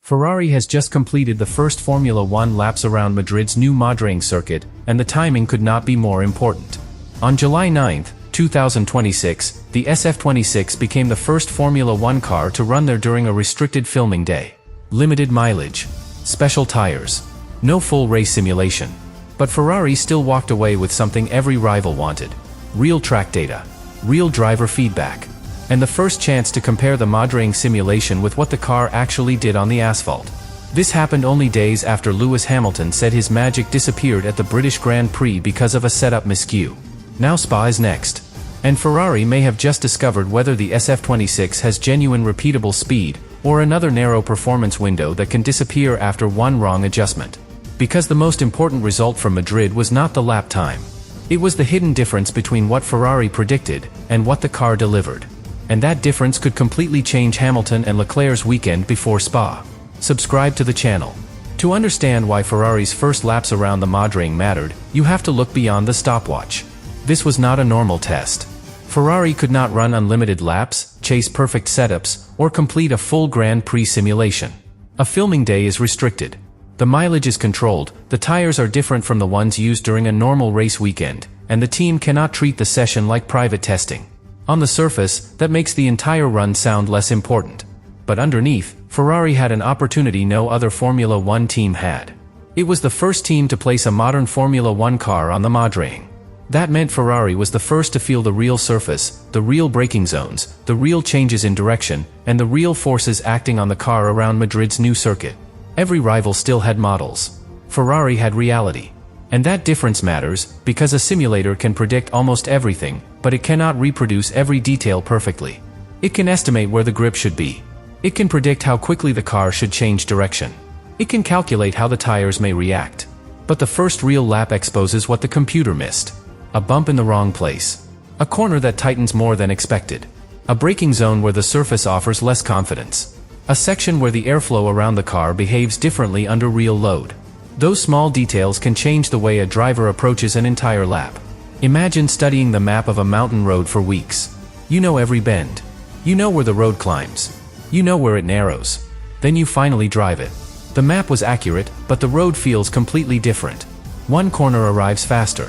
Ferrari has just completed the first Formula One laps around Madrid's new Madrid circuit, and the timing could not be more important. On July 9, 2026, the SF-26 became the first Formula One car to run there during a restricted filming day. Limited mileage, special tires, no full race simulation. But Ferrari still walked away with something every rival wanted: real track data, real driver feedback, and the first chance to compare the Madrid simulation with what the car actually did on the asphalt. This happened only days after Lewis Hamilton said his magic disappeared at the British Grand Prix because of a setup miscue. Now Spa is next. And Ferrari may have just discovered whether the SF-26 has genuine repeatable speed, or another narrow performance window that can disappear after one wrong adjustment. Because the most important result from Madrid was not the lap time. It was the hidden difference between what Ferrari predicted and what the car delivered. And that difference could completely change Hamilton and Leclerc's weekend before Spa. Subscribe to the channel. To understand why Ferrari's first laps around the Madrid mattered, you have to look beyond the stopwatch. This was not a normal test. Ferrari could not run unlimited laps, chase perfect setups, or complete a full Grand Prix simulation. A filming day is restricted. The mileage is controlled, the tires are different from the ones used during a normal race weekend, and the team cannot treat the session like private testing. On the surface, that makes the entire run sound less important. But underneath, Ferrari had an opportunity no other Formula One team had. It was the first team to place a modern Formula One car on the Madrid. That meant Ferrari was the first to feel the real surface, the real braking zones, the real changes in direction, and the real forces acting on the car around Madrid's new circuit. Every rival still had models. Ferrari had reality. And that difference matters, because a simulator can predict almost everything, but it cannot reproduce every detail perfectly. It can estimate where the grip should be. It can predict how quickly the car should change direction. It can calculate how the tires may react. But the first real lap exposes what the computer missed. A bump in the wrong place. A corner that tightens more than expected. A braking zone where the surface offers less confidence. A section where the airflow around the car behaves differently under real load. Those small details can change the way a driver approaches an entire lap. Imagine studying the map of a mountain road for weeks. You know every bend. You know where the road climbs. You know where it narrows. Then you finally drive it. The map was accurate, but the road feels completely different. One corner arrives faster.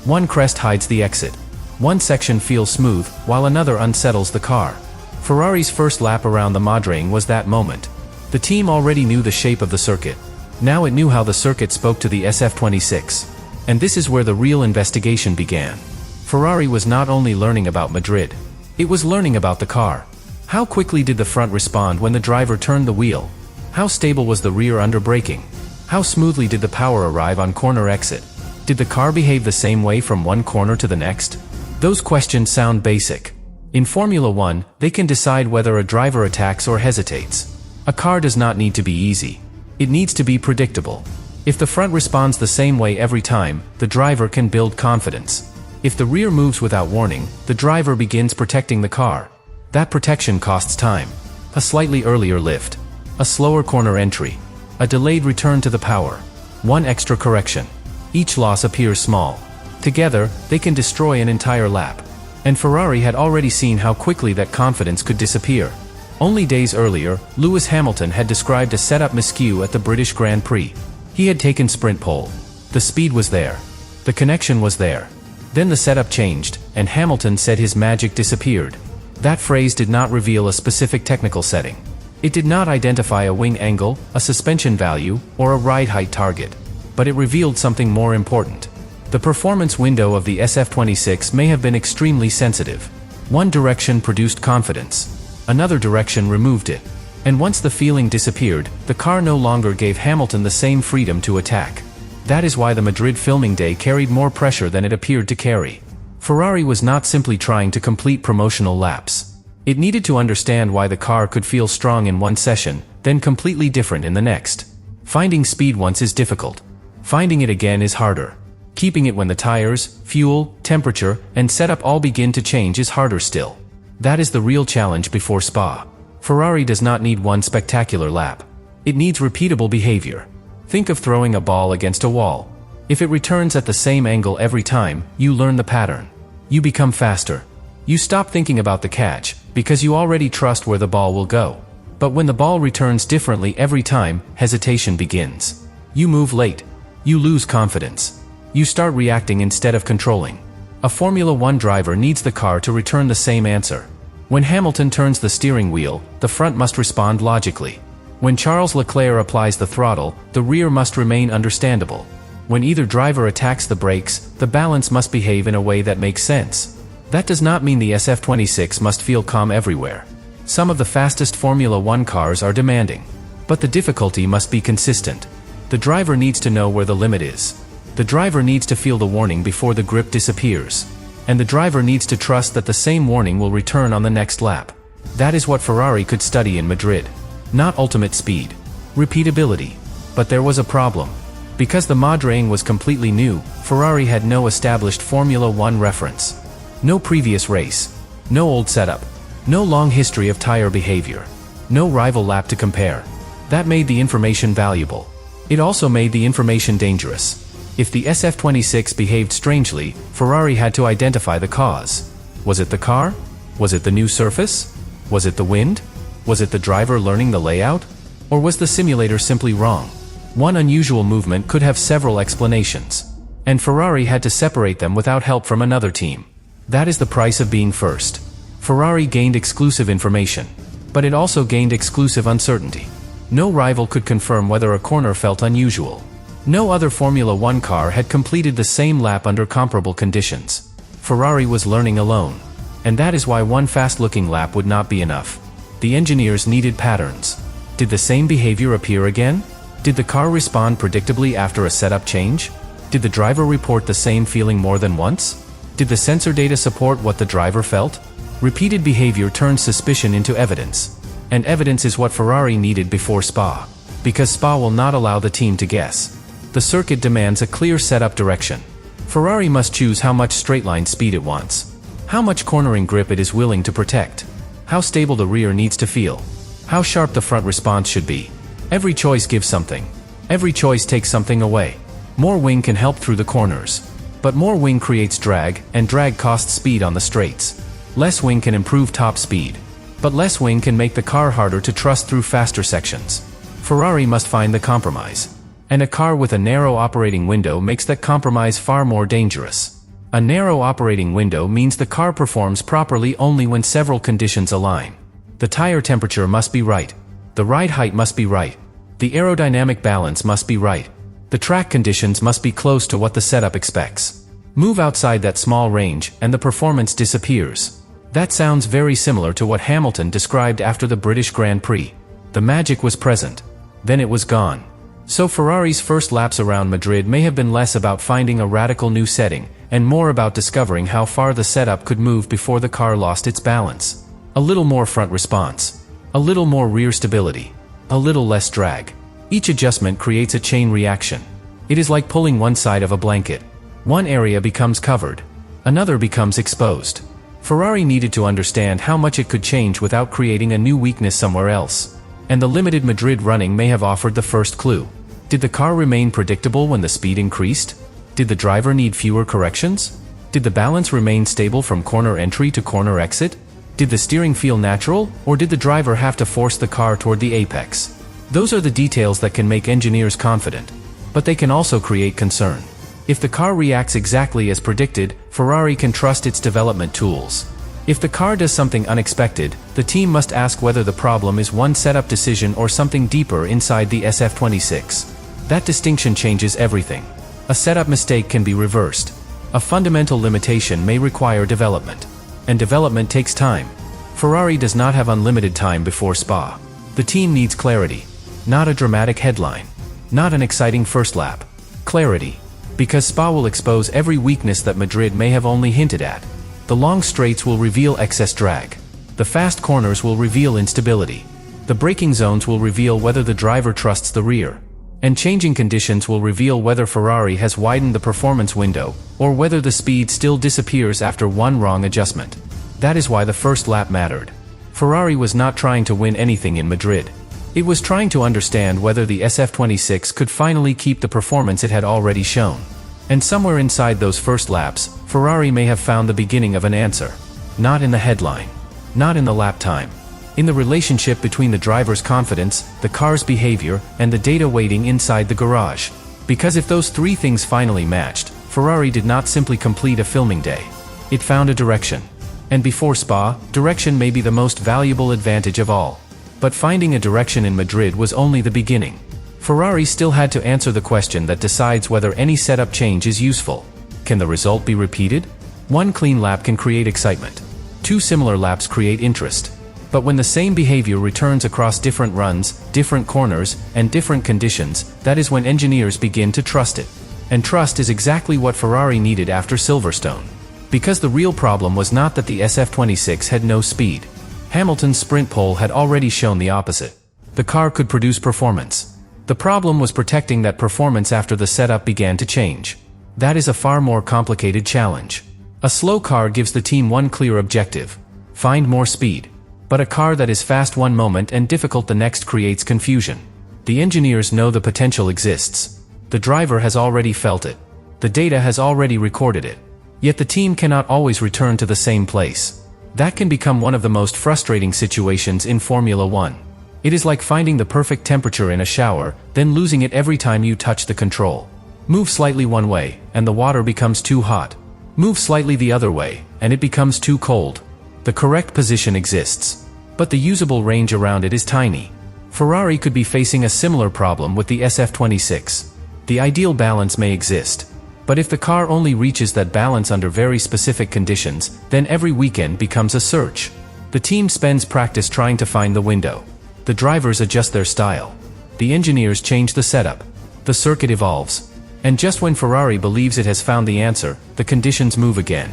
One crest hides the exit. One section feels smooth, while another unsettles the car. Ferrari's first lap around the Madrid was that moment. The team already knew the shape of the circuit. Now it knew how the circuit spoke to the SF-26. And this is where the real investigation began. Ferrari was not only learning about Madrid. It was learning about the car. How quickly did the front respond when the driver turned the wheel? How stable was the rear under braking? How smoothly did the power arrive on corner exit? Did the car behave the same way from one corner to the next? Those questions sound basic. In Formula One, they can decide whether a driver attacks or hesitates. A car does not need to be easy. It needs to be predictable. If the front responds the same way every time, the driver can build confidence. If the rear moves without warning, the driver begins protecting the car. That protection costs time. A slightly earlier lift. A slower corner entry. A delayed return to the power. One extra correction. Each loss appears small. Together, they can destroy an entire lap. And Ferrari had already seen how quickly that confidence could disappear. Only days earlier, Lewis Hamilton had described a setup miscue at the British Grand Prix. He had taken sprint pole. The speed was there. The connection was there. Then the setup changed, and Hamilton said his magic disappeared. That phrase did not reveal a specific technical setting. It did not identify a wing angle, a suspension value, or a ride height target. But it revealed something more important. The performance window of the SF-26 may have been extremely sensitive. One direction produced confidence. Another direction removed it. And once the feeling disappeared, the car no longer gave Hamilton the same freedom to attack. That is why the Madrid filming day carried more pressure than it appeared to carry. Ferrari was not simply trying to complete promotional laps. It needed to understand why the car could feel strong in one session, then completely different in the next. Finding speed once is difficult. Finding it again is harder. Keeping it when the tires, fuel, temperature, and setup all begin to change is harder still. That is the real challenge before Spa. Ferrari does not need one spectacular lap. It needs repeatable behavior. Think of throwing a ball against a wall. If it returns at the same angle every time, you learn the pattern. You become faster. You stop thinking about the catch, because you already trust where the ball will go. But when the ball returns differently every time, hesitation begins. You move late. You lose confidence. You start reacting instead of controlling. A Formula One driver needs the car to return the same answer. When Hamilton turns the steering wheel, the front must respond logically. When Charles Leclerc applies the throttle, the rear must remain understandable. When either driver attacks the brakes, the balance must behave in a way that makes sense. That does not mean the SF-26 must feel calm everywhere. Some of the fastest Formula One cars are demanding. But the difficulty must be consistent. The driver needs to know where the limit is. The driver needs to feel the warning before the grip disappears. And the driver needs to trust that the same warning will return on the next lap. That is what Ferrari could study in Madrid. Not ultimate speed. Repeatability. But there was a problem. Because the Madrid was completely new, Ferrari had no established Formula One reference. No previous race. No old setup. No long history of tire behavior. No rival lap to compare. That made the information valuable. It also made the information dangerous. If the SF-26 behaved strangely, Ferrari had to identify the cause. Was it the car? Was it the new surface? Was it the wind? Was it the driver learning the layout? Or was the simulator simply wrong? One unusual movement could have several explanations. And Ferrari had to separate them without help from another team. That is the price of being first. Ferrari gained exclusive information. But it also gained exclusive uncertainty. No rival could confirm whether a corner felt unusual. No other Formula One car had completed the same lap under comparable conditions. Ferrari was learning alone. And that is why one fast-looking lap would not be enough. The engineers needed patterns. Did the same behavior appear again? Did the car respond predictably after a setup change? Did the driver report the same feeling more than once? Did the sensor data support what the driver felt? Repeated behavior turns suspicion into evidence. And evidence is what Ferrari needed before Spa. Because Spa will not allow the team to guess. The circuit demands a clear setup direction. Ferrari must choose how much straight-line speed it wants. How much cornering grip it is willing to protect. How stable the rear needs to feel. How sharp the front response should be. Every choice gives something. Every choice takes something away. More wing can help through the corners. But more wing creates drag, and drag costs speed on the straights. Less wing can improve top speed. But less wing can make the car harder to trust through faster sections. Ferrari must find the compromise. And a car with a narrow operating window makes that compromise far more dangerous. A narrow operating window means the car performs properly only when several conditions align. The tire temperature must be right. The ride height must be right. The aerodynamic balance must be right. The track conditions must be close to what the setup expects. Move outside that small range, and the performance disappears. That sounds very similar to what Hamilton described after the British Grand Prix. The magic was present. Then it was gone. So Ferrari's first laps around Madrid may have been less about finding a radical new setting, and more about discovering how far the setup could move before the car lost its balance. A little more front response. A little more rear stability. A little less drag. Each adjustment creates a chain reaction. It is like pulling one side of a blanket. One area becomes covered. Another becomes exposed. Ferrari needed to understand how much it could change without creating a new weakness somewhere else. And the limited Madrid running may have offered the first clue. Did the car remain predictable when the speed increased? Did the driver need fewer corrections? Did the balance remain stable from corner entry to corner exit? Did the steering feel natural, or did the driver have to force the car toward the apex? Those are the details that can make engineers confident. But they can also create concern. If the car reacts exactly as predicted, Ferrari can trust its development tools. If the car does something unexpected, the team must ask whether the problem is one setup decision or something deeper inside the SF-26. That distinction changes everything. A setup mistake can be reversed. A fundamental limitation may require development. And development takes time. Ferrari does not have unlimited time before Spa. The team needs clarity. Not a dramatic headline. Not an exciting first lap. Clarity. Because Spa will expose every weakness that Madrid may have only hinted at. The long straights will reveal excess drag. The fast corners will reveal instability. The braking zones will reveal whether the driver trusts the rear. And changing conditions will reveal whether Ferrari has widened the performance window, or whether the speed still disappears after one wrong adjustment. That is why the first lap mattered. Ferrari was not trying to win anything in Madrid. It was trying to understand whether the SF-26 could finally keep the performance it had already shown. And somewhere inside those first laps, Ferrari may have found the beginning of an answer. Not in the headline. Not in the lap time. in the relationship between the driver's confidence, the car's behavior, and the data waiting inside the garage. Because if those three things finally matched, Ferrari did not simply complete a filming day. It found a direction. And before Spa, direction may be the most valuable advantage of all. But finding a direction in Madrid was only the beginning. Ferrari still had to answer the question that decides whether any setup change is useful. Can the result be repeated? One clean lap can create excitement. Two similar laps create interest. But when the same behavior returns across different runs, different corners, and different conditions, that is when engineers begin to trust it. And trust is exactly what Ferrari needed after Silverstone. Because the real problem was not that the SF-26 had no speed. Hamilton's sprint pole had already shown the opposite. The car could produce performance. The problem was protecting that performance after the setup began to change. That is a far more complicated challenge. A slow car gives the team one clear objective: find more speed. But a car that is fast one moment and difficult the next creates confusion. The engineers know the potential exists. The driver has already felt it. The data has already recorded it. Yet the team cannot always return to the same place. That can become one of the most frustrating situations in Formula 1. It is like finding the perfect temperature in a shower, then losing it every time you touch the control. Move slightly one way, and the water becomes too hot. Move slightly the other way, and it becomes too cold. The correct position exists, but the usable range around it is tiny. Ferrari could be facing a similar problem with the SF-26. The ideal balance may exist. But if the car only reaches that balance under very specific conditions, then every weekend becomes a search. The team spends practice trying to find the window. The drivers adjust their style. The engineers change the setup. The circuit evolves. And just when Ferrari believes it has found the answer, the conditions move again.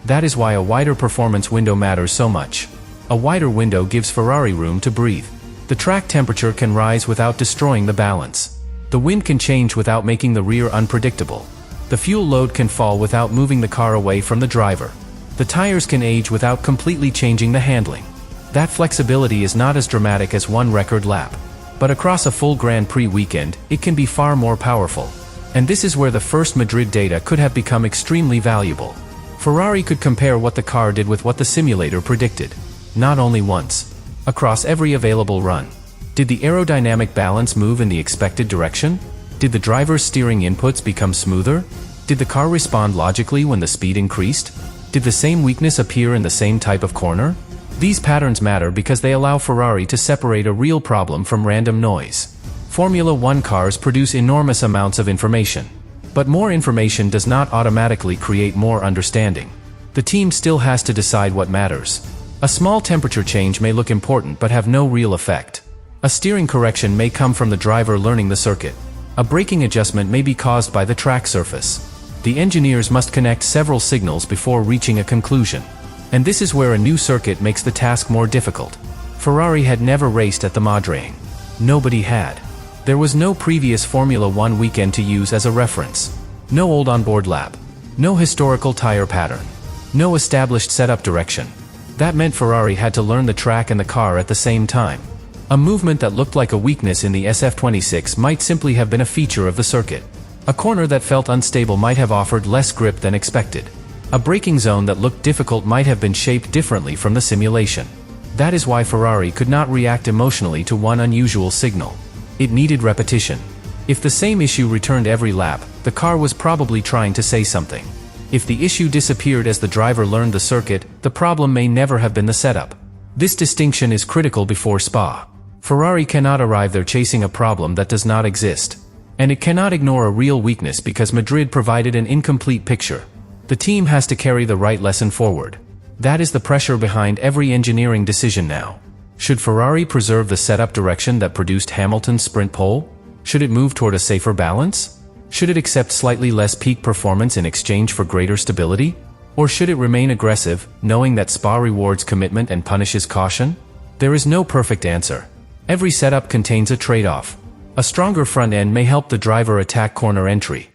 That is why a wider performance window matters so much. A wider window gives Ferrari room to breathe. The track temperature can rise without destroying the balance. The wind can change without making the rear unpredictable. The fuel load can fall without moving the car away from the driver. The tires can age without completely changing the handling. That flexibility is not as dramatic as one record lap. But across a full Grand Prix weekend, it can be far more powerful. And this is where the first Madrid data could have become extremely valuable. Ferrari could compare what the car did with what the simulator predicted. Not only once. Across every available run. Did the aerodynamic balance move in the expected direction? Did the driver's steering inputs become smoother? Did the car respond logically when the speed increased? Did the same weakness appear in the same type of corner? These patterns matter because they allow Ferrari to separate a real problem from random noise. Formula 1 cars produce enormous amounts of information. But more information does not automatically create more understanding. The team still has to decide what matters. A small temperature change may look important but have no real effect. A steering correction may come from the driver learning the circuit. A braking adjustment may be caused by the track surface. The engineers must connect several signals before reaching a conclusion. And this is where a new circuit makes the task more difficult. Ferrari had never raced at the Madrid. Nobody had. There was no previous Formula 1 weekend to use as a reference. No old onboard lap. No historical tire pattern. No established setup direction. That meant Ferrari had to learn the track and the car at the same time. A movement that looked like a weakness in the SF-26 might simply have been a feature of the circuit. A corner that felt unstable might have offered less grip than expected. A braking zone that looked difficult might have been shaped differently from the simulation. That is why Ferrari could not react emotionally to one unusual signal. It needed repetition. If the same issue returned every lap, the car was probably trying to say something. If the issue disappeared as the driver learned the circuit, the problem may never have been the setup. This distinction is critical before Spa. Ferrari cannot arrive there chasing a problem that does not exist. And it cannot ignore a real weakness because Madrid provided an incomplete picture. The team has to carry the right lesson forward. That is the pressure behind every engineering decision now. Should Ferrari preserve the setup direction that produced Hamilton's sprint pole? Should it move toward a safer balance? Should it accept slightly less peak performance in exchange for greater stability? Or should it remain aggressive, knowing that Spa rewards commitment and punishes caution? There is no perfect answer. Every setup contains a trade-off. A stronger front end may help the driver attack corner entry.